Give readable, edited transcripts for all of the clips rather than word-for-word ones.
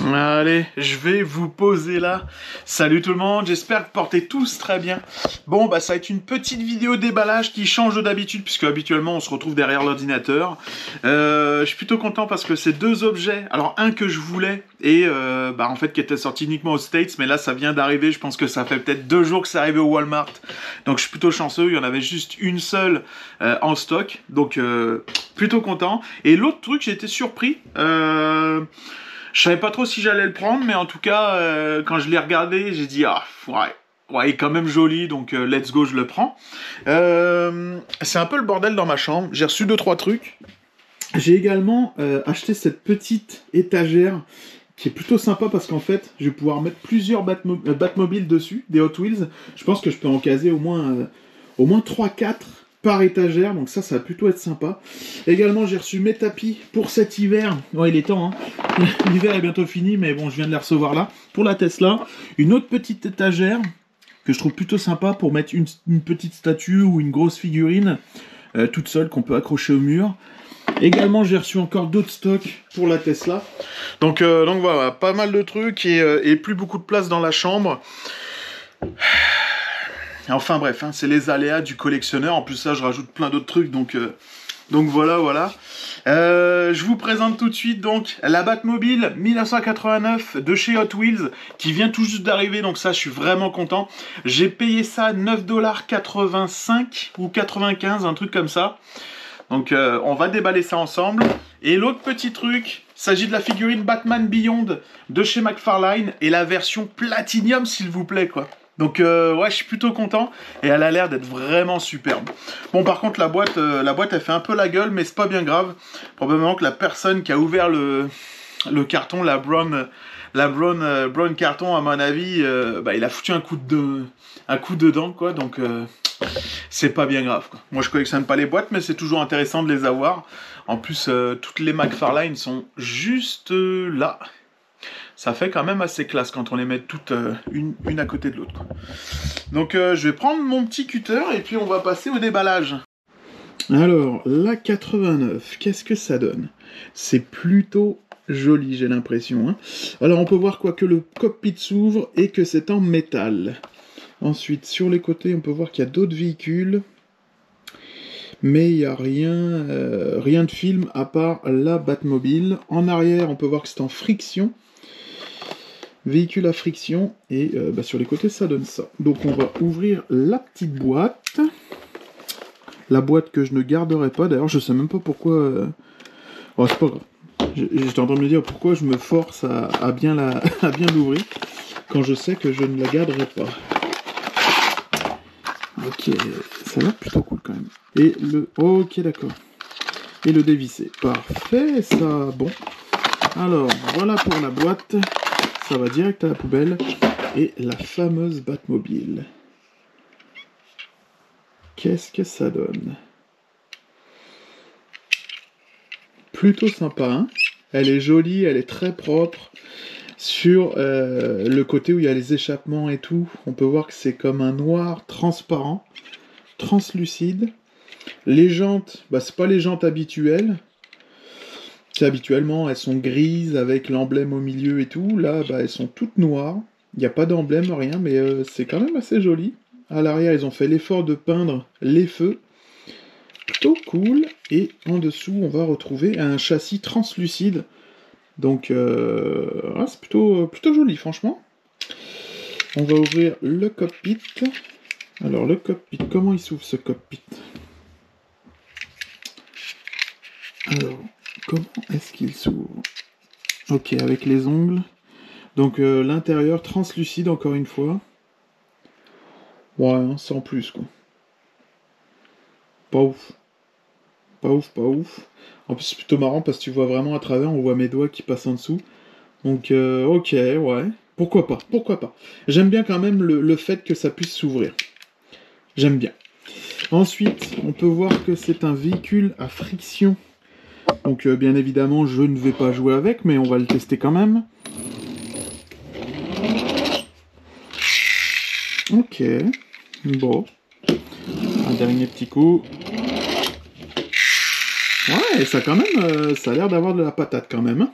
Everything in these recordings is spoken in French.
Allez, je vais vous poser là. Salut tout le monde, j'espère que vous portez tous très bien. Bon, bah ça va être une petite vidéo déballage qui change d'habitude, puisque habituellement on se retrouve derrière l'ordinateur. Je suis plutôt content parce que c'est deux objets. Alors un que je voulais et bah en fait qui était sorti uniquement aux States, mais là ça vient d'arriver. Je pense que ça fait peut-être 2 jours que c'est arrivé au Walmart. Donc je suis plutôt chanceux, il y en avait juste une seule en stock. Donc plutôt content. Et l'autre truc, j'ai été surpris. Je savais pas trop si j'allais le prendre, mais en tout cas, quand je l'ai regardé, j'ai dit ah ouais, ouais, il est quand même joli, donc let's go, je le prends. C'est un peu le bordel dans ma chambre. J'ai reçu 2-3 trucs. J'ai également acheté cette petite étagère qui est plutôt sympa parce qu'en fait, je vais pouvoir mettre plusieurs Batmobiles dessus, des Hot Wheels. Je pense que je peux en caser au moins 3-4 par étagère, donc ça va plutôt être sympa. Également, j'ai reçu mes tapis pour cet hiver. Ouais, il est temps, hein. L'hiver est bientôt fini, mais bon, je viens de les recevoir là. Pour la Tesla, une autre petite étagère que je trouve plutôt sympa pour mettre une petite statue ou une grosse figurine toute seule qu'on peut accrocher au mur. Également, j'ai reçu encore d'autres stocks pour la Tesla. Donc voilà, pas mal de trucs et plus beaucoup de place dans la chambre. Enfin bref, hein, c'est les aléas du collectionneur. En plus ça, je rajoute plein d'autres trucs, donc voilà. Je vous présente tout de suite donc la Batmobile 1989 de chez Hot Wheels qui vient tout juste d'arriver, donc ça je suis vraiment content. J'ai payé ça 9,85$ ou 95$, un truc comme ça. Donc on va déballer ça ensemble. Et l'autre petit truc, il s'agit de la figurine Batman Beyond de chez McFarlane et la version Platinum s'il vous plaît quoi. Donc ouais, je suis plutôt content et elle a l'air d'être vraiment superbe. Bon, par contre la boîte elle fait un peu la gueule, mais c'est pas bien grave. Probablement que la personne qui a ouvert le carton, la brown carton, à mon avis, bah, il a foutu un coup dedans quoi. Donc c'est pas bien grave quoi. Moi je collectionne pas les boîtes, mais c'est toujours intéressant de les avoir. En plus toutes les McFarlane sont juste là. Ça fait quand même assez classe quand on les met toutes une à côté de l'autre. Donc je vais prendre mon petit cutter et puis on va passer au déballage. Alors, la 89, qu'est-ce que ça donne? C'est plutôt joli, j'ai l'impression. Hein. Alors on peut voir quoi que le cockpit s'ouvre et que c'est en métal. Ensuite, sur les côtés, on peut voir qu'il y a d'autres véhicules. Mais il n'y a rien de film à part la Batmobile. En arrière, on peut voir que c'est en friction. Véhicule à friction, et bah sur les côtés ça donne ça. Donc on va ouvrir la petite boîte. La boîte que je ne garderai pas, d'ailleurs je sais même pas pourquoi... Oh c'est pas grave. J'étais en train de me dire pourquoi je me force à bien l'ouvrir, quand je sais que je ne la garderai pas. Ok, ça a l'air plutôt cool quand même. Et le... Ok d'accord. Et le dévisser. Parfait ça, bon. Alors, voilà pour la boîte. Ça va direct à la poubelle. Et la fameuse Batmobile. Qu'est-ce que ça donne? Plutôt sympa, hein? Elle est jolie, elle est très propre. Sur le côté où il y a les échappements et tout, on peut voir que c'est comme un noir transparent, translucide. Les jantes, bah c'est pas les jantes habituelles. Habituellement, elles sont grises avec l'emblème au milieu et tout. Là, bah, elles sont toutes noires. Il n'y a pas d'emblème, rien, mais c'est quand même assez joli. À l'arrière, ils ont fait l'effort de peindre les feux. Plutôt cool. Et en dessous, on va retrouver un châssis translucide. Donc, c'est plutôt joli, franchement. On va ouvrir le cockpit. Alors, le cockpit, comment il s'ouvre ce cockpit? Alors... Comment est-ce qu'il s'ouvre? Ok, avec les ongles. Donc l'intérieur translucide encore une fois. Ouais, hein, sans plus quoi. Pas ouf. Pas ouf, pas ouf. En plus c'est plutôt marrant parce que tu vois vraiment à travers, on voit mes doigts qui passent en dessous. Donc ok, ouais. Pourquoi pas, pourquoi pas. J'aime bien quand même le fait que ça puisse s'ouvrir. J'aime bien. Ensuite, on peut voir que c'est un véhicule à friction. Donc bien évidemment, je ne vais pas jouer avec, mais on va le tester quand même. Ok, bon. Un dernier petit coup. Ouais, ça quand même, ça a l'air d'avoir de la patate quand même. Hein.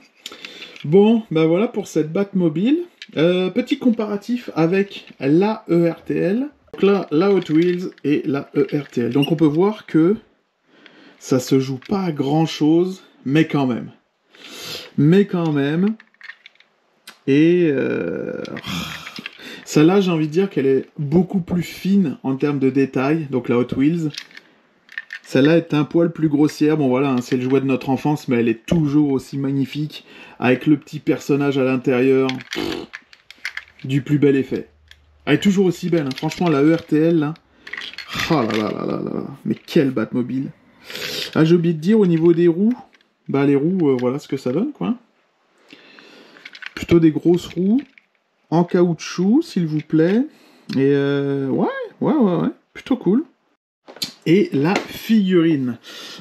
Bon, bah voilà pour cette Batmobile. Petit comparatif avec la ERTL. Donc là, la Hot Wheels et la ERTL. Donc on peut voir que ça se joue pas à grand chose, mais quand même. Et celle-là, j'ai envie de dire qu'elle est beaucoup plus fine en termes de détails. Donc la Hot Wheels. Celle-là est un poil plus grossière. Bon voilà, hein, c'est le jouet de notre enfance, mais elle est toujours aussi magnifique. Avec le petit personnage à l'intérieur. Du plus bel effet. Elle est toujours aussi belle. Hein. Franchement, la ERTL, là. Oh là là là là là. Mais quelle Batmobile. Ah, j'ai oublié de dire, au niveau des roues. Bah les roues, voilà ce que ça donne, quoi. Plutôt des grosses roues. En caoutchouc, s'il vous plaît. Et ouais. Plutôt cool. Et la figurine.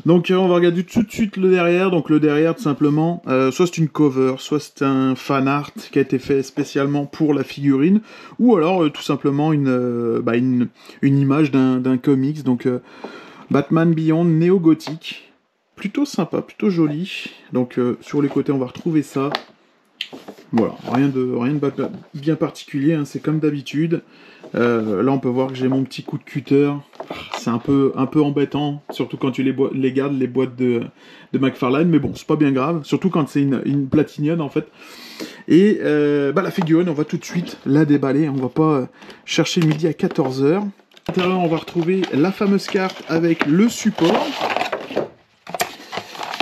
Donc on va regarder tout de suite le derrière. Donc le derrière, tout simplement, soit c'est une cover, soit c'est un fan art qui a été fait spécialement pour la figurine, ou alors tout simplement une image d'un comics. Donc Batman Beyond néo-gothique. Plutôt sympa, plutôt joli. Donc sur les côtés, on va retrouver ça. Voilà, rien de bien particulier, hein, c'est comme d'habitude. Là, on peut voir que j'ai mon petit coup de cutter. C'est un peu embêtant, surtout quand tu les gardes, les boîtes de McFarlane, mais bon, c'est pas bien grave, surtout quand c'est une platinium, en fait. Et la figurine, on va tout de suite la déballer, on va pas chercher midi à 14h. À l'intérieur, on va retrouver la fameuse carte avec le support.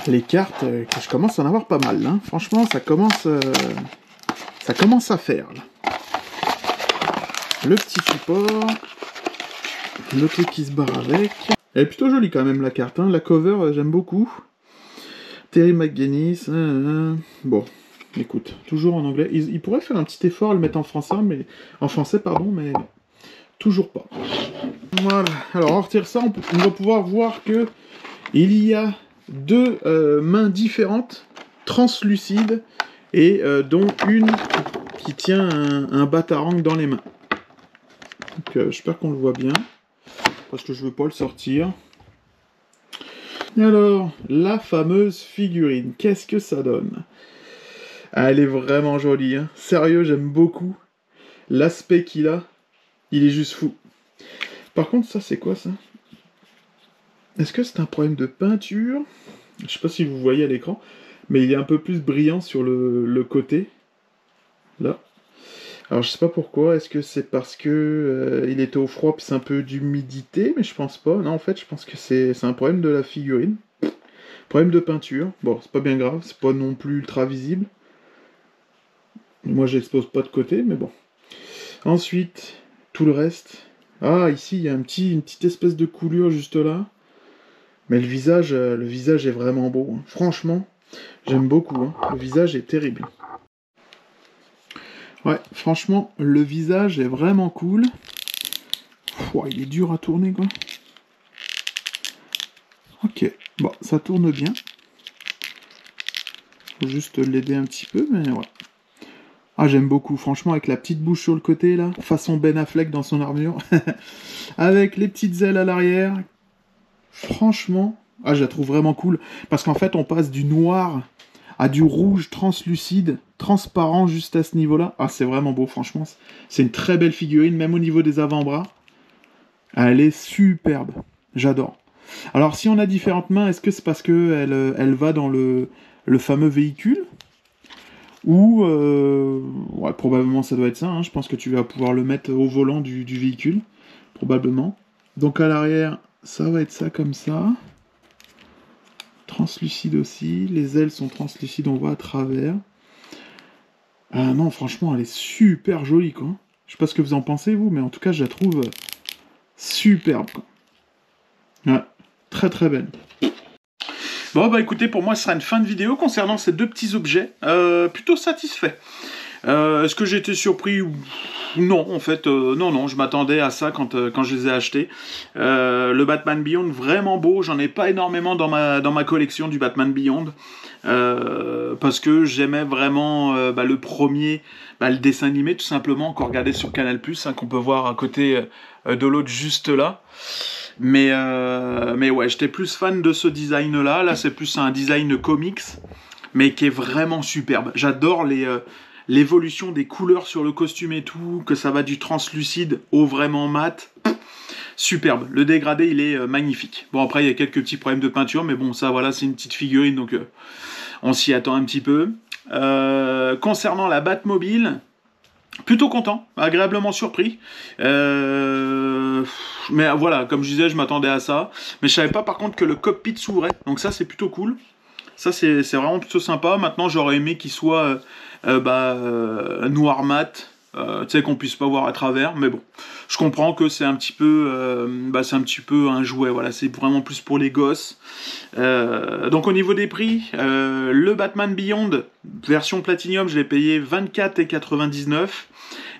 Les cartes, que je commence à en avoir pas mal, hein. Franchement, ça commence à faire, là. Le petit support, le truc qui se barre avec. Elle est plutôt jolie quand même, la carte, hein. La cover, j'aime beaucoup. Terry McGinnis, bon, écoute, toujours en anglais. Ils pourraient faire un petit effort à le mettre en français, mais toujours pas. Voilà, alors on retire ça, on va pouvoir voir que il y a deux mains différentes, translucides, et dont une qui tient un batarang dans les mains. Donc j'espère qu'on le voit bien, parce que je veux pas le sortir. Alors, la fameuse figurine, qu'est-ce que ça donne? Ah, elle est vraiment jolie, hein. Sérieux, j'aime beaucoup l'aspect qu'il a, il est juste fou. Par contre, ça c'est quoi ça? Est-ce que c'est un problème de peinture? Je sais pas si vous voyez à l'écran, mais il est un peu plus brillant sur le côté. Là. Alors je sais pas pourquoi, est-ce que c'est parce que il était au froid puis c'est un peu d'humidité, mais je pense pas. Non, en fait, je pense que c'est un problème de la figurine. Problème de peinture. Bon, c'est pas bien grave, c'est pas non plus ultra visible. Moi, j'expose pas de côté, mais bon. Ensuite, tout le reste. Ah, ici, il y a une petite espèce de coulure juste là. Mais le visage est vraiment beau. Hein. Franchement, j'aime beaucoup. Hein. Le visage est terrible. Ouais, franchement, le visage est vraiment cool. Ouah, il est dur à tourner, quoi. Ok, bon, ça tourne bien. Faut juste l'aider un petit peu, mais ouais. Ah, j'aime beaucoup, franchement, avec la petite bouche sur le côté, là, façon Ben Affleck dans son armure. Avec les petites ailes à l'arrière. Franchement, ah, je la trouve vraiment cool. Parce qu'en fait, on passe du noir à du rouge translucide, transparent juste à ce niveau-là. Ah, c'est vraiment beau, franchement. C'est une très belle figurine, même au niveau des avant-bras. Elle est superbe. J'adore. Alors, si on a différentes mains, est-ce que c'est parce que elle va dans le fameux véhicule? Ou, ouais, probablement ça doit être ça, hein. Je pense que tu vas pouvoir le mettre au volant du véhicule, probablement. Donc à l'arrière, ça va être ça comme ça. Translucide aussi, les ailes sont translucides, on voit à travers. Ah non, franchement, elle est super jolie, quoi. Je sais pas ce que vous en pensez, vous, mais en tout cas, je la trouve superbe, quoi. Ouais, très très belle. Bon, bah écoutez, pour moi, ce sera une fin de vidéo concernant ces deux petits objets. Plutôt satisfait. Est-ce que j'ai été surpris? Non, en fait, non, je m'attendais à ça quand je les ai achetés. Le Batman Beyond, vraiment beau. J'en ai pas énormément dans ma collection du Batman Beyond. Parce que j'aimais vraiment le premier, le dessin animé, tout simplement, qu'on regardait sur Canal+, hein, qu'on peut voir à côté de l'autre juste là. Mais ouais, j'étais plus fan de ce design-là. Là, c'est plus un design comics. mais qui est vraiment superbe. J'adore l'évolution des couleurs sur le costume et tout, que ça va du translucide au vraiment mat. Superbe. Le dégradé, il est magnifique. Bon, après, il y a quelques petits problèmes de peinture, mais bon, ça, voilà, c'est une petite figurine, donc on s'y attend un petit peu. Concernant la Batmobile, plutôt content, agréablement surpris. Mais voilà, comme je disais, je m'attendais à ça. Mais je savais pas, par contre, que le cockpit s'ouvrait. Donc ça, c'est plutôt cool. Ça, c'est vraiment plutôt sympa. Maintenant, j'aurais aimé qu'il soit noir mat. Tu sais, qu'on puisse pas voir à travers, mais bon, je comprends que c'est un petit peu, c'est un petit peu un jouet, voilà, c'est vraiment plus pour les gosses. Donc au niveau des prix, le Batman Beyond version Platinum, je l'ai payé 24,99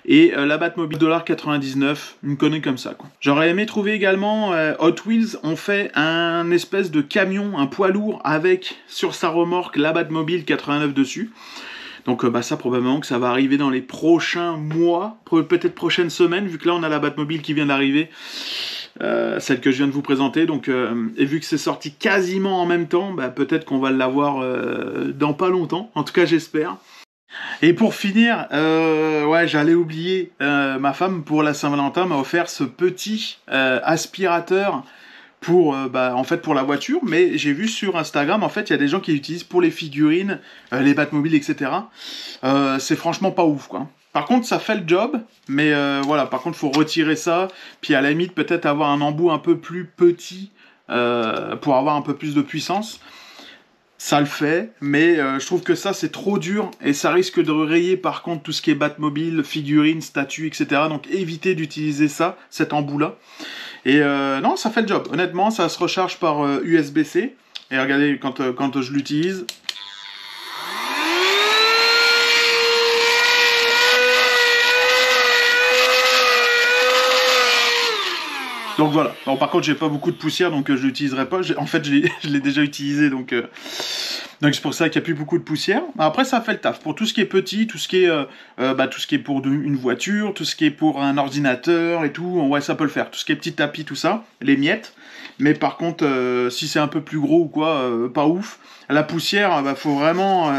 et la Batmobile $99, une connerie comme ça, quoi. J'aurais aimé trouver également Hot Wheels ont fait un espèce de camion, un poids lourd avec sur sa remorque la Batmobile 89 dessus. Donc ça, probablement que ça va arriver dans les prochains mois, peut-être prochaines semaines, vu que là, on a la Batmobile qui vient d'arriver, celle que je viens de vous présenter. Donc, et vu que c'est sorti quasiment en même temps, peut-être qu'on va l'avoir dans pas longtemps. En tout cas, j'espère. Et pour finir, ouais, j'allais oublier, ma femme, pour la Saint-Valentin, m'a offert ce petit aspirateur pour en fait pour la voiture, mais j'ai vu sur Instagram, en fait il y a des gens qui l'utilisent pour les figurines, les Batmobiles, etc. C'est franchement pas ouf, quoi. Par contre ça fait le job, mais voilà, par contre faut retirer ça, puis à la limite peut-être avoir un embout un peu plus petit pour avoir un peu plus de puissance. Ça le fait, mais je trouve que ça c'est trop dur et ça risque de rayer par contre tout ce qui est Batmobile, figurines, statues, etc. Donc évitez d'utiliser ça, cet embout là. Et non, ça fait le job. Honnêtement, ça se recharge par USB-C. Et regardez, quand je l'utilise... Donc voilà. Bon, par contre, j'ai pas beaucoup de poussière, donc je l'utiliserai pas. En fait, je l'ai déjà utilisé, donc c'est pour ça qu'il n'y a plus beaucoup de poussière. Après, ça fait le taf. Pour tout ce qui est petit, tout ce qui est pour une voiture, tout ce qui est pour un ordinateur et tout, ouais, ça peut le faire. Tout ce qui est petit tapis, tout ça, les miettes. Mais par contre, si c'est un peu plus gros ou quoi, pas ouf. La poussière, faut vraiment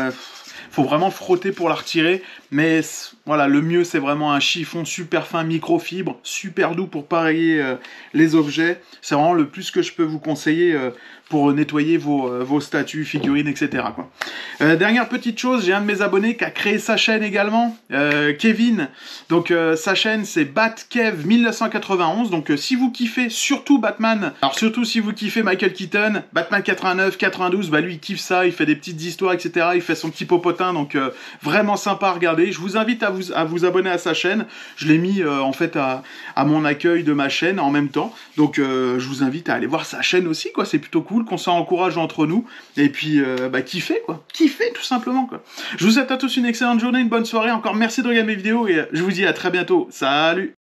frotter pour la retirer. Mais voilà, le mieux, c'est vraiment un chiffon super fin, microfibre, super doux pour pas rayer les objets. C'est vraiment le plus que je peux vous conseiller pour nettoyer vos statues, figurines, etc., quoi. Dernière petite chose, j'ai un de mes abonnés qui a créé sa chaîne également, Kevin. Donc sa chaîne c'est BatKev1991. Donc si vous kiffez surtout Batman, alors surtout si vous kiffez Michael Keaton, Batman 89, 92, lui il kiffe ça, il fait des petites histoires, etc. Il fait son petit popotin, donc vraiment sympa à regarder. Je vous invite à vous abonner à sa chaîne. Je l'ai mis en fait à mon accueil de ma chaîne en même temps. Donc je vous invite à aller voir sa chaîne aussi, quoi. C'est plutôt cool qu'on s'encourage entre nous. Et puis kiffer, quoi. Kiffer tout simplement, quoi. Je vous souhaite à tous une excellente journée, une bonne soirée. Encore merci de regarder mes vidéos et je vous dis à très bientôt. Salut!